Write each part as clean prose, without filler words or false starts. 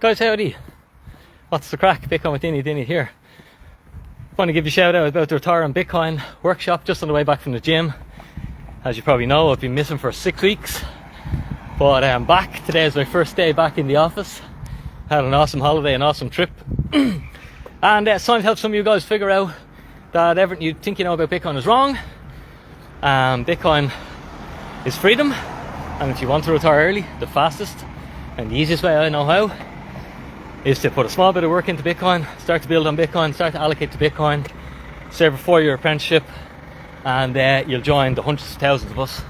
Guys, howdy. What's the crack? Bitcoin with Dinny here. Want to give you a shout out about the Retire on Bitcoin workshop just on the way back from the gym. As you probably know, I've been missing for 6 weeks, but I'm back. Today is my first day back in the office. Had an awesome holiday, an awesome trip. And it's time to help some of you guys figure out that everything you think you know about Bitcoin is wrong. Bitcoin is freedom, and if you want to retire early, the fastest and the easiest way I know how is to put a small bit of work into Bitcoin, start to build on Bitcoin, start to allocate to Bitcoin, serve a 4-year apprenticeship, and you'll join the hundreds of thousands of us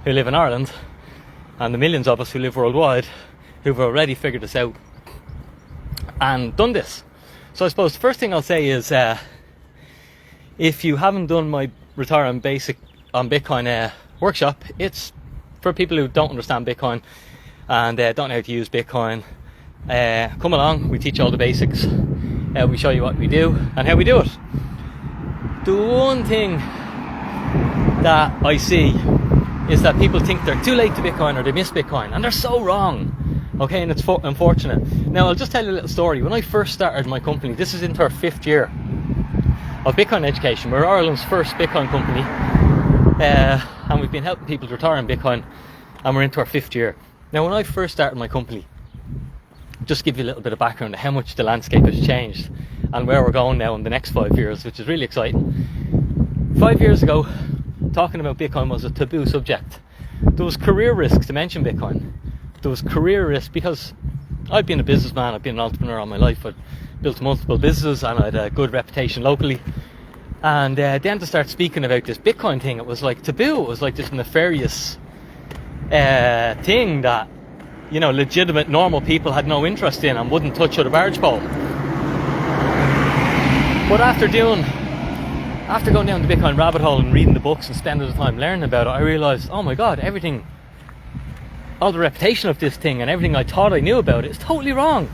who live in Ireland and the millions of us who live worldwide who've already figured this out and done this. So I suppose the first thing I'll say is if you haven't done my Retire on Bitcoin workshop, it's for people who don't understand Bitcoin and don't know how to use Bitcoin. Come along, we teach all the basics, we show you what we do and how we do it. The one thing that I see is that people think they're too late to Bitcoin or they miss Bitcoin, and they're so wrong, okay, and it's unfortunate. Now I'll just tell you a little story. When I first started my company, this is into our 5th year of Bitcoin education. We're Ireland's first Bitcoin company, and we've been helping people to retire on Bitcoin, and we're into our 5th year. Now when I first started my company, just give you a little bit of background of how much the landscape has changed and where we're going now in the next 5 years, which is really exciting. 5 years ago, talking about Bitcoin was a taboo subject. There was career risk to mention Bitcoin. There was career risk because I've been a businessman, I've been an entrepreneur all my life. I've built multiple businesses and I had a good reputation locally. And then to start speaking about this Bitcoin thing, it was like taboo. It was like this nefarious thing that, you know, legitimate normal people had no interest in and wouldn't touch with a barge pole. But after going down the Bitcoin rabbit hole and reading the books and spending the time learning about it, I realised, oh my god, all the reputation of this thing and everything I thought I knew about it is totally wrong.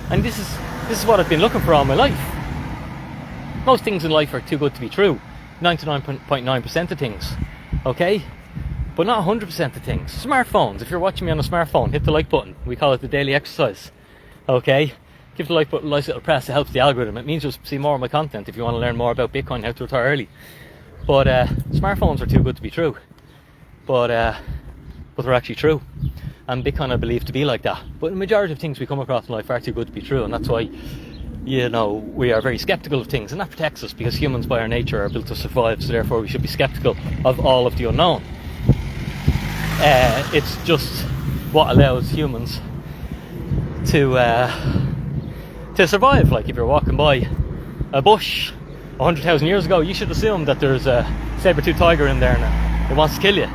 And this is what I've been looking for all my life. Most things in life are too good to be true. 99.9% of things, okay? But not 100% of things. Smartphones, if you're watching me on a smartphone, hit the like button. We call it the daily exercise, okay? Give the like button a nice little press, it helps the algorithm. It means you'll see more of my content if you want to learn more about Bitcoin, how to retire early. But smartphones are too good to be true. But they're actually true. And Bitcoin I believe to be like that. But the majority of things we come across in life are too good to be true, and that's why, you know, we are very skeptical of things, and that protects us because humans by our nature are built to survive, so therefore we should be skeptical of all of the unknown. It's just what allows humans to survive. Like if you're walking by a bush 100,000 years ago, you should assume that there's a saber-toothed tiger in there and it wants to kill you,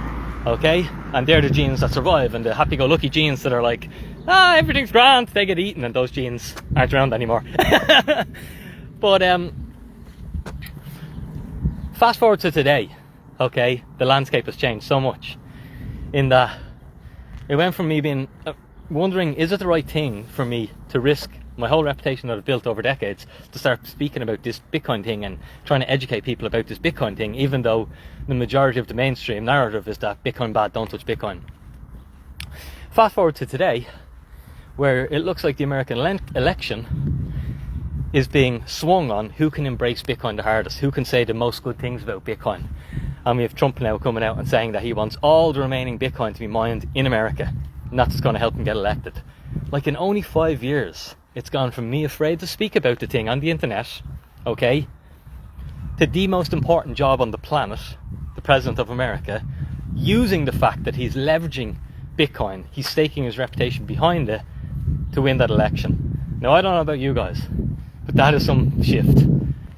okay? And they're the genes that survive, and the happy-go-lucky genes that are like, everything's grand, they get eaten, and those genes aren't around anymore. But fast forward to today, okay? The landscape has changed so much in that it went from me being wondering, is it the right thing for me to risk my whole reputation that I've built over decades to start speaking about this Bitcoin thing and trying to educate people about this Bitcoin thing, even though the majority of the mainstream narrative is that Bitcoin bad, don't touch Bitcoin. Fast forward to today, where it looks like the American election is being swung on who can embrace Bitcoin the hardest, who can say the most good things about Bitcoin. And we have Trump now coming out and saying that he wants all the remaining Bitcoin to be mined in America, and that's going to help him get elected. Like in only 5 years, it's gone from me afraid to speak about the thing on the internet, okay, to the most important job on the planet, the President of America, using the fact that he's leveraging Bitcoin, he's staking his reputation behind it to win that election. Now I don't know about you guys, but that is some shift.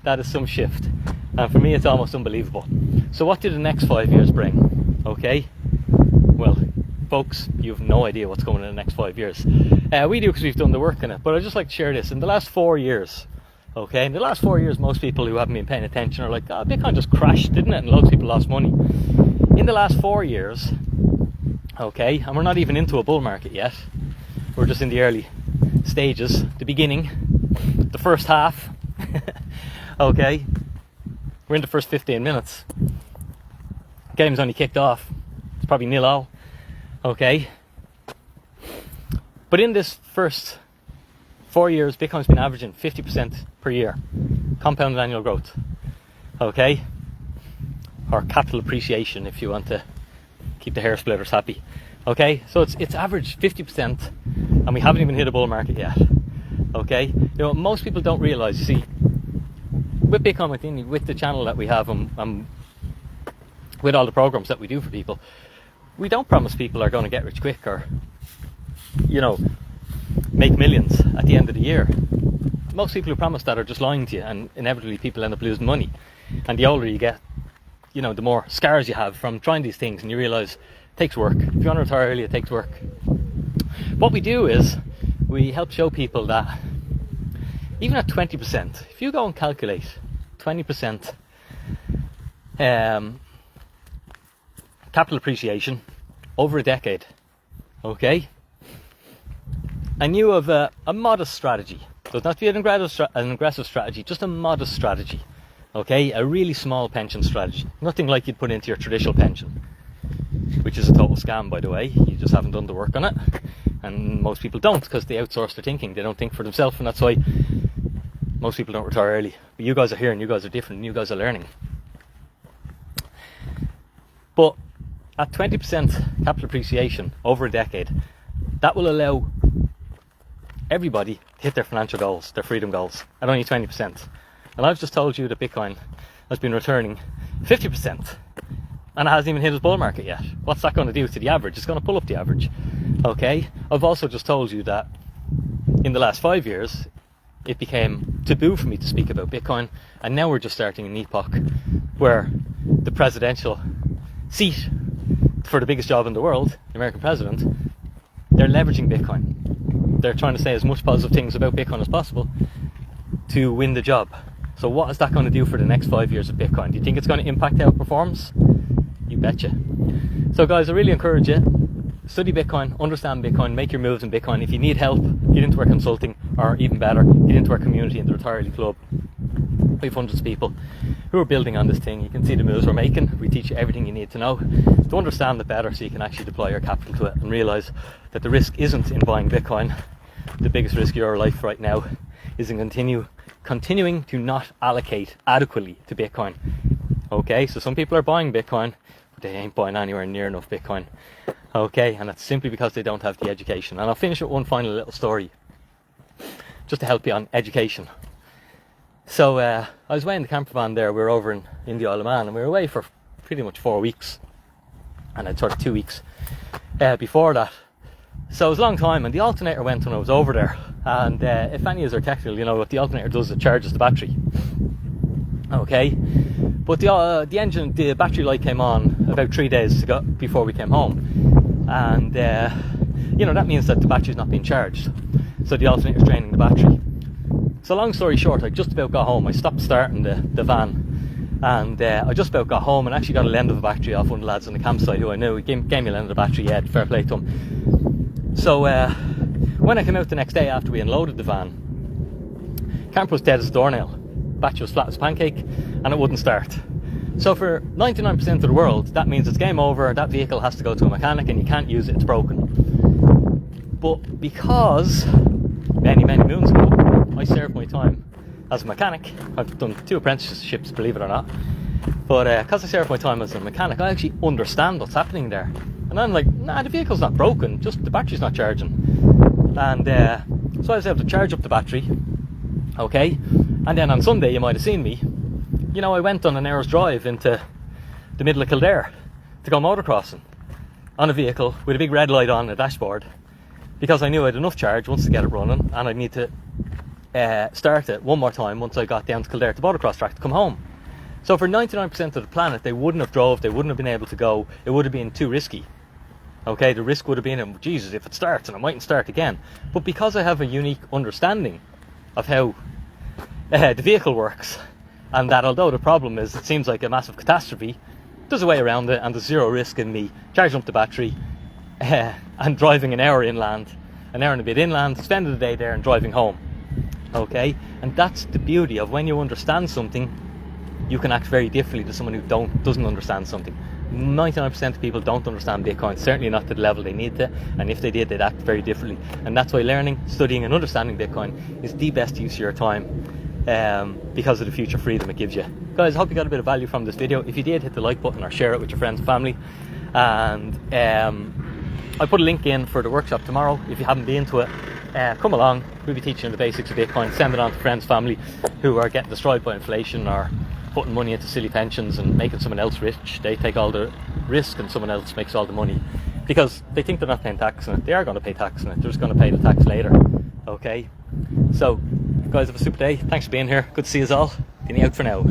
That is some shift. And for me it's almost unbelievable. So what do the next 5 years bring? Okay? Well, folks, you have no idea what's going on in the next 5 years. We do because we've done the work in it. But I'd just like to share this. In the last 4 years, okay, in the last 4 years, most people who haven't been paying attention are like, Bitcoin just crashed, didn't it? And loads of people lost money. In the last 4 years, okay, and we're not even into a bull market yet. We're just in the early stages, the beginning, the first half, okay. We're in the first 15 minutes. Game's only kicked off. It's probably 0-0, okay. But in this first 4 years, Bitcoin's been averaging 50% per year, compounded annual growth, okay? Or capital appreciation, if you want to keep the hair splitters happy, okay? So it's averaged 50%, and we haven't even hit a bull market yet, okay? You know, most people don't realize, you see, with Bitcoin With Dinny, with the channel that we have, and with all the programs that we do for people, we don't promise people are going to get rich quick, or, you know, make millions at the end of the year. Most people who promise that are just lying to you, and inevitably people end up losing money. And the older you get, you know, the more scars you have from trying these things, and you realise it takes work. If you want to retire early, it takes work. What we do is we help show people that even at 20%, if you go and calculate 20% capital appreciation over a decade, okay, and you have a modest strategy, doesn't have to be an aggressive strategy, just a modest strategy, okay, a really small pension strategy, nothing like you'd put into your traditional pension, which is a total scam, by the way. You just haven't done the work on it, and most people don't, because they outsource their thinking. They don't think for themselves, and that's why most people don't retire early. But you guys are here, and you guys are different, and you guys are learning. But at 20% capital appreciation over a decade, that will allow everybody to hit their financial goals, their freedom goals, at only 20%. And I've just told you that Bitcoin has been returning 50%, and it hasn't even hit its bull market yet. What's that going to do to the average? It's going to pull up the average, okay? I've also just told you that in the last 5 years, it became taboo for me to speak about Bitcoin, and now we're just starting an epoch where the presidential seat for the biggest job in the world, the American president, they're leveraging Bitcoin. They're trying to say as much positive things about Bitcoin as possible to win the job. So what is that going to do for the next 5 years of Bitcoin? Do you think it's going to impact how it performs? You betcha. So guys, I really encourage you, study Bitcoin, understand Bitcoin, make your moves in Bitcoin. If you need help, get into our consulting, or even better, get into our community in the Retiree Club. We have hundreds of people who are building on this thing. You can see the moves we're making. We teach you everything you need to know to understand it better, so you can actually deploy your capital to it and realise that the risk isn't in buying Bitcoin. The biggest risk of your life right now is in continuing to not allocate adequately to Bitcoin. Okay, so some people are buying Bitcoin, but they ain't buying anywhere near enough Bitcoin. Okay, and that's simply because they don't have the education. And I'll finish with one final little story, just to help you on education. So I was away in the camper van there. We were over in the Isle of Man, and we were away for pretty much 4 weeks, and I'd sort of 2 weeks before that. So it was a long time, and the alternator went when I was over there. And if any of you are technical, you know what the alternator does, it charges the battery. Okay, but the engine, the battery light came on about 3 days ago before we came home, and you know, that means that the battery's not being charged, so the alternator's draining the battery. So long story short, I just about got home. I stopped starting the van, and I just about got home and actually got a lend of a battery off one of the lads on the campsite who I knew. He gave me a lend of the battery, yeah, fair play to him. So when I came out the next day after we unloaded the van, camper was dead as a doornail, battery was flat as a pancake, and it wouldn't start. So for 99% of the world, that means it's game over. That vehicle has to go to a mechanic, and you can't use it, it's broken. But because many moons ago I served my time as a mechanic, I've done 2 apprenticeships, believe it or not, but because I served my time as a mechanic, I actually understand what's happening there. And I'm like, nah, the vehicle's not broken, just the battery's not charging. And so I was able to charge up the battery, okay, and then on Sunday, you might have seen me, you know, I went on an hour's drive into the middle of Kildare to go motocrossing on a vehicle with a big red light on the dashboard, because I knew I had enough charge once to get it running, and I'd need to start it one more time once I got down to Kildare to motocross track to come home. So for 99% of the planet, they wouldn't have drove, they wouldn't have been able to go, it would have been too risky. Okay, the risk would have been, Jesus, if it starts, and I mightn't start again. But because I have a unique understanding of how the vehicle works, and that although the problem is, it seems like a massive catastrophe, there's a way around it, and there's zero risk in me charging up the battery and driving an hour inland, an hour and a bit inland, spending the day there and driving home. Okay, and that's the beauty of when you understand something, you can act very differently to someone who doesn't understand something. 99% of people don't understand Bitcoin, certainly not to the level they need to, and if they did, they'd act very differently. And that's why learning, studying and understanding Bitcoin is the best use of your time, because of the future freedom it gives you. Guys, I hope you got a bit of value from this video. If you did, hit the like button or share it with your friends and family. And I put a link in for the workshop tomorrow. If you haven't been to it, come along. We'll be teaching the basics of Bitcoin. Send it on to friends, family who are getting destroyed by inflation or putting money into silly pensions and making someone else rich. They take all the risk and someone else makes all the money because they think they're not paying tax on it. They are going to pay tax on it. They're just going to pay the tax later. Okay, so guys, have a super day. Thanks for being here. Good to see you all. Dinny out for now.